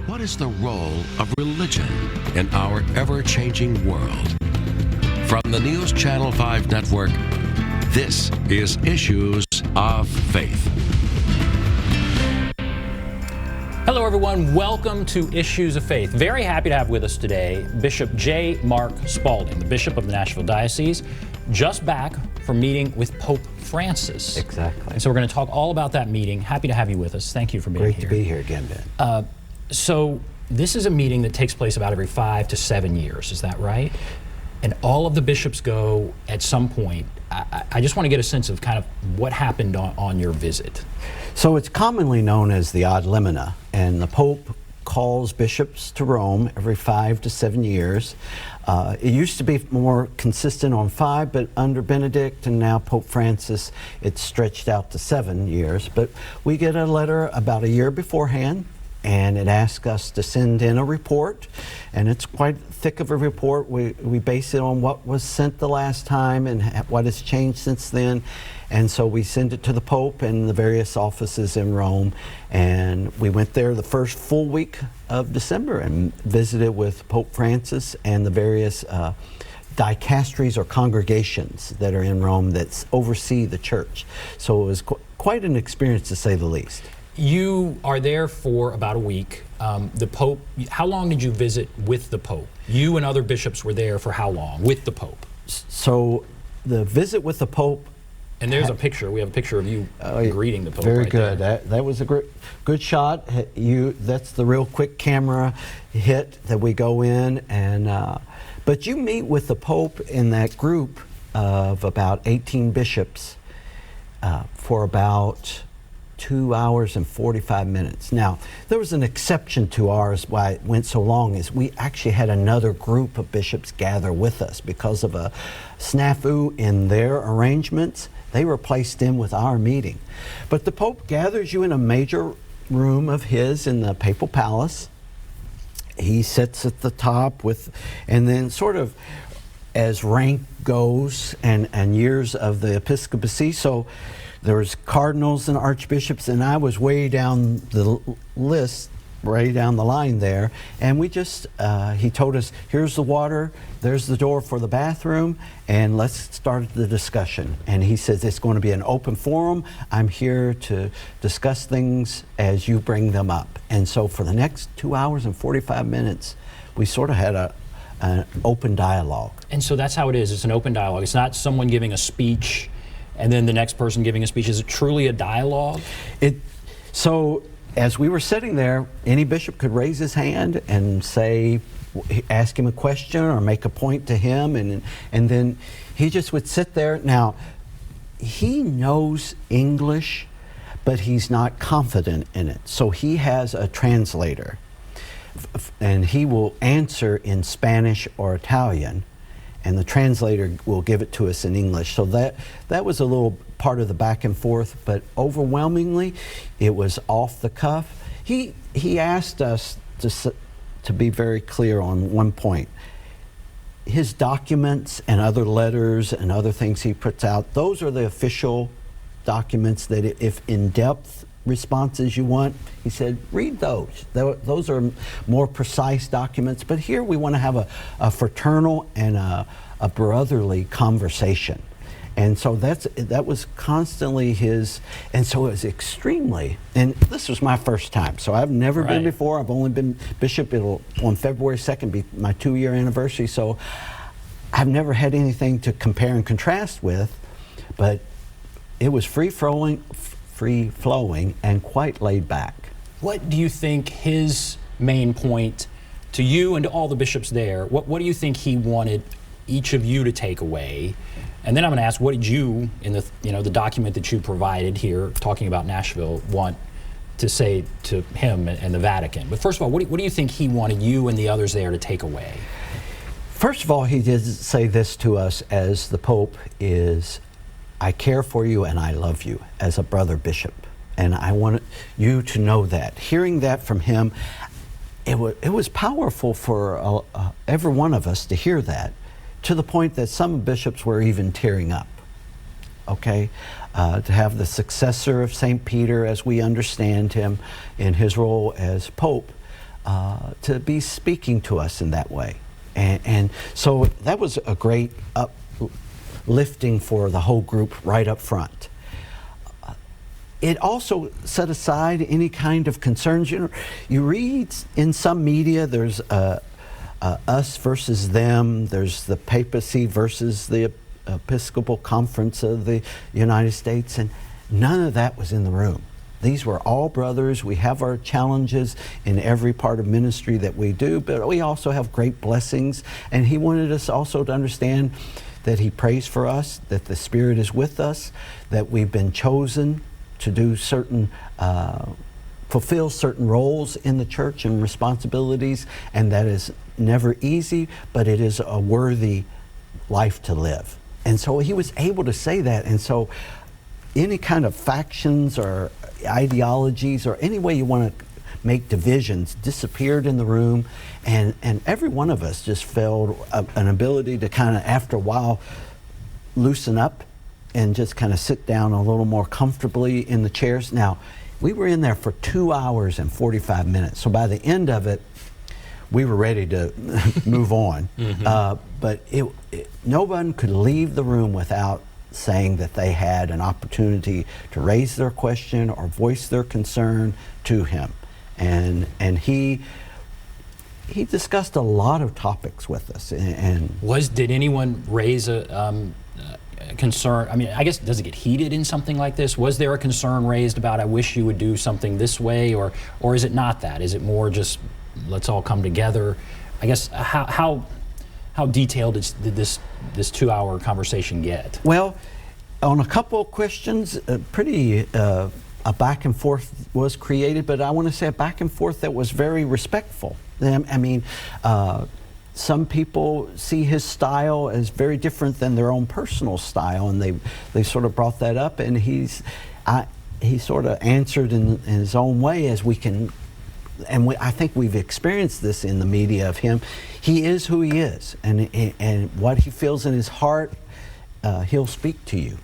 What is the role of religion in our ever-changing world? From the NewsChannel 5 network, this is Issues of Faith. Hello, everyone. Welcome to Issues of Faith. Very happy to have with us today Bishop J. Mark Spalding, the Bishop of the Nashville Diocese, just back from meeting with Pope Francis. Exactly. And so we're going to talk all about that meeting. Happy to have you with us. Thank you for being here. Great to be here again, Ben. So this is a meeting that takes place about every 5 to 7 years. Is that right? And all of the bishops go at some point. I just want to get a sense of kind of what happened on your visit. So it's commonly known as the Ad Limina, and the Pope calls bishops to Rome every 5 to 7 years. It used to be more consistent on 5, but under Benedict and now Pope Francis, it's stretched out to 7 years. But we get a letter about a year beforehand, and it asks us to send in a report, and it's quite thick of a report. We base it on what was sent the last time and what has changed since then. And so we send it to the Pope and the various offices in Rome. And we went there the first full week of December and visited with Pope Francis and the various dicasteries or congregations that are in Rome that oversee the church. So it was quite an experience, to say the least. You are there for about a week. The Pope, how long did you visit with the Pope? You and other bishops were there for how long with the Pope? So the visit with the Pope. And there's a picture. We have a picture of you greeting the Pope. Very right good. There. That was a good shot. That's the real quick camera hit that we go in, and but you meet with the Pope in that group of about 18 bishops for about 2 hours and 45 minutes. Now, there was an exception to ours why it went so long, is we actually had another group of bishops gather with us because of a snafu in their arrangements. They were placed in with our meeting. But the Pope gathers you in a major room of his in the Papal Palace. He sits at the top and then sort of as rank goes and years of the episcopacy. So there was cardinals and archbishops, and I was way down the list, way down the line there. And we just, he told us, here's the water, there's the door for the bathroom, and let's start the discussion. And he says it's going to be an open forum. I'm here to discuss things as you bring them up. And so for the next 2 hours and 45 minutes, we sort of had an open dialogue. And so that's how it is. It's an open dialogue. It's not someone giving a speech and then the next person giving a speech. Is it truly a dialogue? So as we were sitting there, any bishop could raise his hand and ask him a question or make a point to him, and then he just would sit there. Now, he knows English, but he's not confident in it. So he has a translator, and he will answer in Spanish or Italian, and the translator will give it to us in English. So that was a little part of the back and forth, but overwhelmingly, it was off the cuff. He asked us to be very clear on one point. His documents and other letters and other things he puts out, those are the official documents that if in-depth responses you want, he said, read those. Those are more precise documents. But here we want to have a fraternal and a brotherly conversation. And so that was constantly his, and so it was extremely, and this was my first time. So I've never been before. I've only been bishop. On February 2nd be my 2-year anniversary. So I've never had anything to compare and contrast with, but it was free-flowing and quite laid back. What do you think his main point to you and to all the bishops there, what do you think he wanted each of you to take away? And then I'm going to ask, what did you, in the document that you provided here, talking about Nashville, want to say to him and the Vatican? But first of all, what do you think he wanted you and the others there to take away? First of all, he did say this to us as the Pope is, I care for you and I love you as a brother bishop. And I want you to know that. Hearing that from him, it was powerful for every one of us to hear that, to the point that some bishops were even tearing up. Okay? To have the successor of St. Peter, as we understand him, in his role as Pope, to be speaking to us in that way. And so that was a great uplifting for the whole group right up front. It also set aside any kind of concerns. You know, you read in some media, there's us versus them, there's the papacy versus the Episcopal Conference of the United States, and none of that was in the room. These were all brothers. We have our challenges in every part of ministry that we do, but we also have great blessings. And he wanted us also to understand that he prays for us, that the Spirit is with us, that we've been chosen to do certain, fulfill certain roles in the church and responsibilities, and that is never easy, but it is a worthy life to live. And so he was able to say that. And so any kind of factions or ideologies or any way you want to make divisions disappeared in the room, and every one of us just felt an ability to kind of, after a while, loosen up and just kind of sit down a little more comfortably in the chairs. Now, we were in there for 2 hours and 45 minutes, so by the end of it, we were ready to move on. But no one could leave the room without saying that they had an opportunity to raise their question or voice their concern to him. And he discussed a lot of topics with us. Did anyone raise a concern? I mean, I guess, does it get heated in something like this? Was there a concern raised about, I wish you would do something this way, or is it not that? Is it more just, let's all come together? I guess, how detailed did this 2-hour conversation get? Well, on a couple of questions, a back and forth was created, but I want to say a back and forth that was very respectful. I mean, some people see his style as very different than their own personal style, and they sort of brought that up, and he sort of answered in his own way, as we can. And I think we've experienced this in the media of him. He is who he is, and what he feels in his heart, he'll speak to you.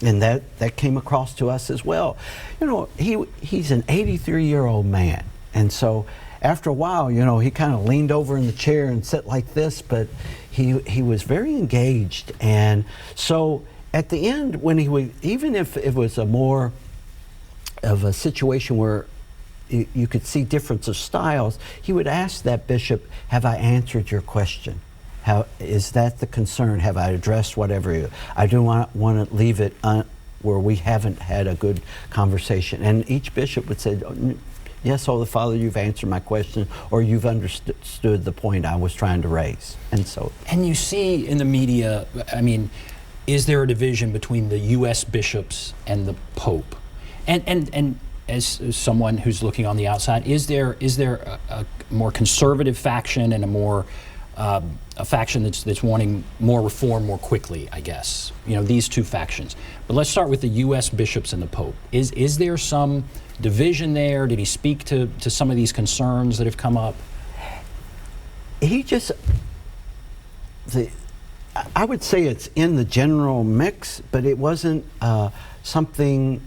And that came across to us as well. You know, he's an 83-year-old man, and so after a while, you know, he kind of leaned over in the chair and sat like this, but he was very engaged. And so at the end, when he would, even if it was a more of a situation where you could see difference of styles, he would ask that bishop, have I answered your question? How is that the concern? Have I addressed whatever? I do not want to leave it where we haven't had a good conversation. And each bishop would say, yes, Holy Father, you've answered my question, or you've understood the point I was trying to raise. And you see in the media, I mean, is there a division between the U.S. bishops and the Pope? And as someone who's looking on the outside, is there a more conservative faction and a more a faction that's wanting more reform more quickly, I guess? You know, these two factions. But let's start with the U.S. bishops and the Pope. Is there some division there? Did he speak to some of these concerns that have come up? I would say it's in the general mix, but it wasn't something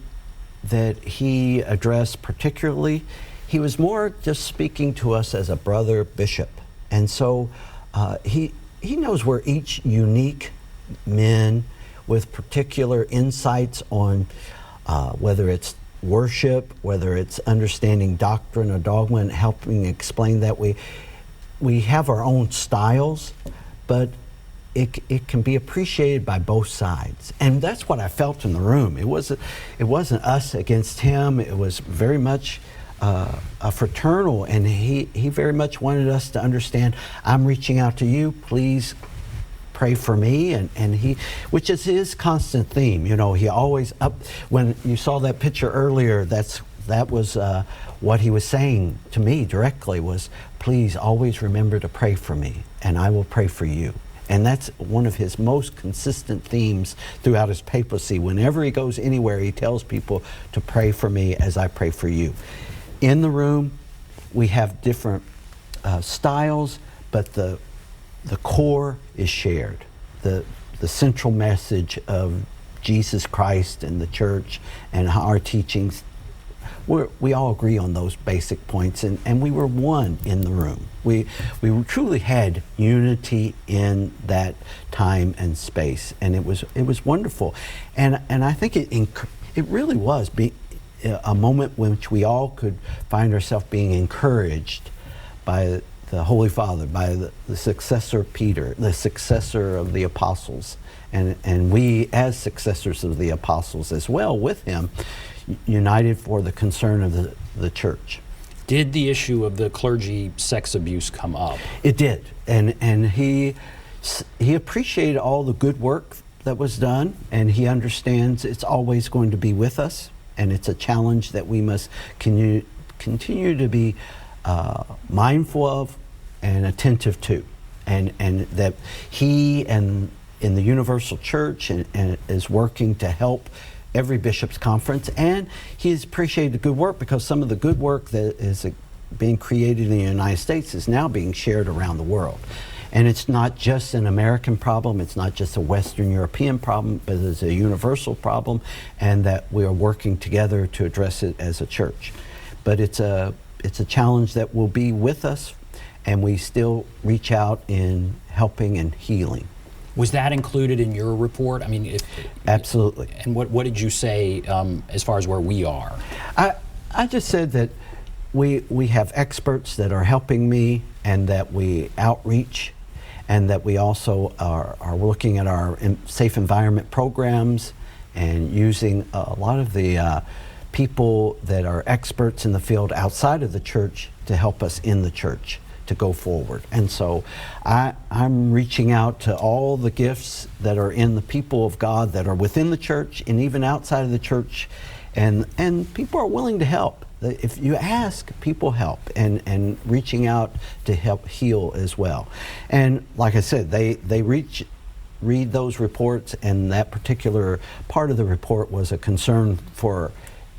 that he addressed particularly. He was more just speaking to us as a brother bishop. And so he knows we're each unique men with particular insights on whether it's worship, whether it's understanding doctrine or dogma and helping explain that. We have our own styles, but it can be appreciated by both sides. And that's what I felt in the room. It wasn't us against him. It was very much a fraternal, and he very much wanted us to understand, I'm reaching out to you, please pray for me, and he, which is his constant theme. You know, he always when you saw that picture earlier, that was what he was saying to me directly was, please always remember to pray for me, and I will pray for you. And that's one of his most consistent themes throughout his papacy. Whenever he goes anywhere, he tells people to pray for me as I pray for you. In the room, we have different styles, but the core is shared. The central message of Jesus Christ and the church and our teachings we all agree on those basic points, and we were one in the room. We truly had unity in that time and space, and it was wonderful, and I think it really was a moment in which we all could find ourselves being encouraged by the Holy Father, by the successor Peter, the successor of the apostles, and we as successors of the apostles as well with him, united for the concern of the church. Did the issue of the clergy sex abuse come up? It did, and he appreciated all the good work that was done, and he understands it's always going to be with us, and it's a challenge that we must continue to be mindful of and attentive to, and that he and in the Universal Church and is working to help every bishops' conference, and he's appreciated the good work because some of the good work that is being created in the United States is now being shared around the world. And it's not just an American problem, it's not just a Western European problem, but it's a universal problem, and that we are working together to address it as a church. But it's a challenge that will be with us, and we still reach out in helping and healing. Was that included in your report? I mean, absolutely. And what did you say as far as where we are? I just said that we have experts that are helping me, and that we outreach, and that we also are looking at our safe environment programs and using a lot of the people that are experts in the field outside of the church to help us in the church to go forward. And so I'm reaching out to all the gifts that are in the people of God that are within the church and even outside of the church, and people are willing to help. If you ask, people help, and reaching out to help heal as well. And like I said, they read those reports, and that particular part of the report was a concern for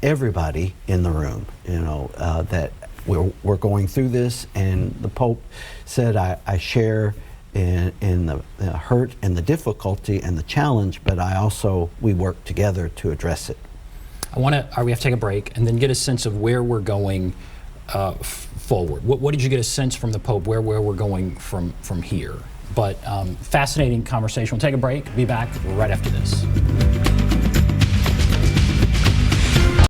everybody in the room, that we're going through this, and the Pope said, I share in the hurt and the difficulty and the challenge, but we work together to address it. We have to take a break and then get a sense of where we're going forward. What did you get a sense from the Pope, where we're going from here? But fascinating conversation. We'll take a break, be back right after this.